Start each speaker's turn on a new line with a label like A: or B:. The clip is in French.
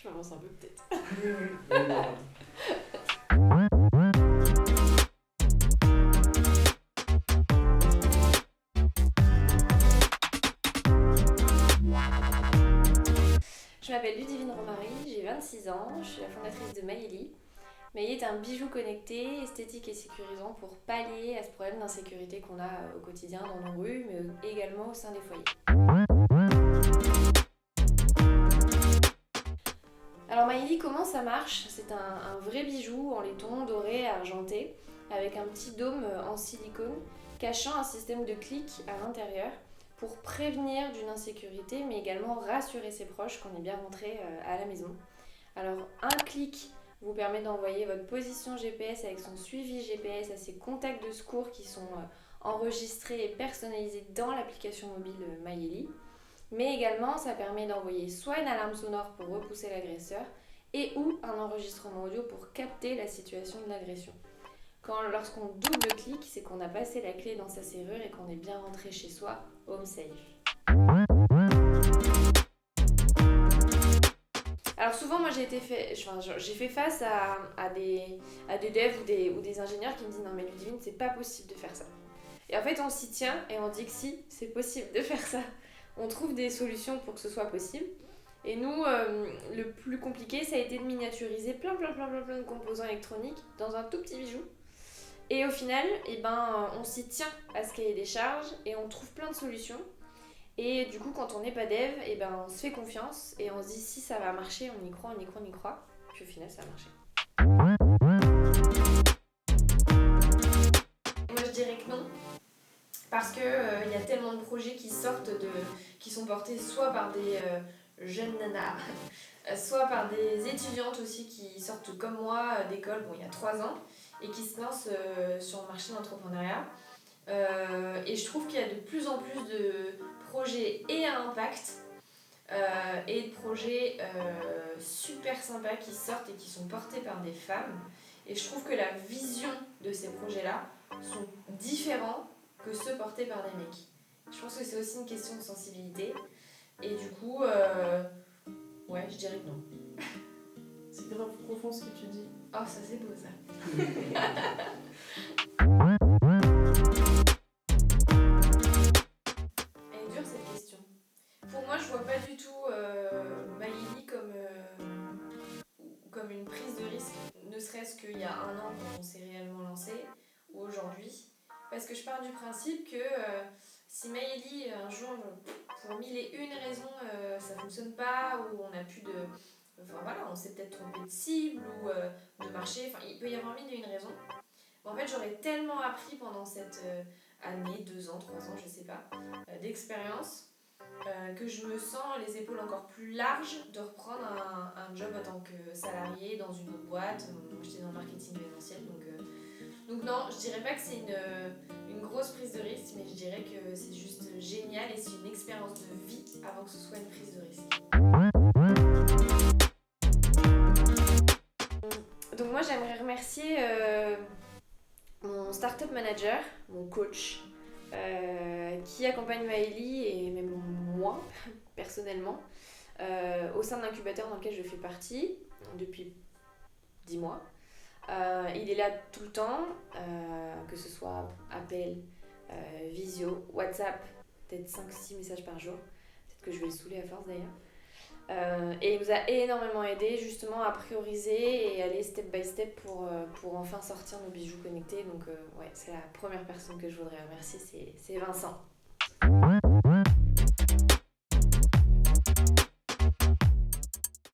A: Je m'avance un peu peut-être. Je m'appelle Ludivine Romary, j'ai 26 ans, je suis la fondatrice de Maëlie. Maëlie est un bijou connecté, esthétique et sécurisant pour pallier à ce problème d'insécurité qu'on a au quotidien dans nos rues, mais également au sein des foyers. Alors Maëlie, comment ça marche? C'est un vrai bijou en laiton doré argenté avec un petit dôme en silicone cachant un système de clic à l'intérieur pour prévenir d'une insécurité mais également rassurer ses proches qu'on est bien rentré à la maison. Alors un clic vous permet d'envoyer votre position GPS avec son suivi GPS à ses contacts de secours qui sont enregistrés et personnalisés dans l'application mobile Maëlie. Mais également, ça permet d'envoyer soit une alarme sonore pour repousser l'agresseur et ou un enregistrement audio pour capter la situation de l'agression. Lorsqu'on double-clique, c'est qu'on a passé la clé dans sa serrure et qu'on est bien rentré chez soi, home safe. Alors souvent, moi j'ai fait face à des devs ou des ingénieurs qui me disent non mais Ludivine, c'est pas possible de faire ça. Et en fait, on s'y tient et on dit que si, c'est possible de faire ça. On trouve des solutions pour que ce soit possible. Et nous, le plus compliqué, ça a été de miniaturiser plein de composants électroniques dans un tout petit bijou. Et au final, on s'y tient à ce cahier des charges et on trouve plein de solutions. Et du coup, quand on n'est pas dev, on se fait confiance et on se dit si ça va marcher, on y croit. Puis au final, ça a marché. Moi, je dirais que non. Parce qu'il y a tellement de projets qui sont portés soit par des jeunes nanas, soit par des étudiantes aussi qui sortent comme moi d'école, il y a 3 ans, et qui se lancent sur le marché de l'entrepreneuriat. Et je trouve qu'il y a de plus en plus de projets et à impact et de projets super sympas qui sortent et qui sont portés par des femmes. Et je trouve que la vision de ces projets-là sont différents que ceux portés par des mecs. Je pense que c'est aussi une question de sensibilité. Et du coup, ouais, je dirais que non.
B: C'est grave profond ce que tu dis.
A: Oh, ça c'est beau ça. Elle est dure cette question. Pour moi, je vois pas du tout Maëlie comme une prise de risque, ne serait-ce qu'il y a 1 an quand on s'est réellement lancé, ou aujourd'hui. Parce que je pars du principe que si Maëlie, un jour, pour 1001 raisons, ça fonctionne pas, ou on n'a plus de... Enfin voilà, on s'est peut-être trompé de cible, ou de marché, enfin il peut y avoir 1001 raisons. Mais en fait, j'aurais tellement appris pendant cette année, 2 ans, 3 ans, je sais pas, d'expérience, que je me sens les épaules encore plus larges de reprendre un job en tant que salarié dans une autre boîte. Moi, j'étais dans le marketing événementiel, donc non, je dirais pas que c'est une grosse prise de risque, mais je dirais que c'est juste génial et c'est une expérience de vie avant que ce soit une prise de risque. Donc moi, j'aimerais remercier mon startup manager, mon coach, qui accompagne Maëlie et même moi, personnellement, au sein de l'incubateur dans lequel je fais partie depuis 10 mois. Il est là tout le temps, que ce soit appel, visio, WhatsApp, peut-être 5-6 messages par jour. Peut-être que je vais le saouler à force d'ailleurs. Et il nous a énormément aidé justement à prioriser et aller step by step pour enfin sortir nos bijoux connectés. Donc ouais, c'est la première personne que je voudrais remercier, c'est Vincent.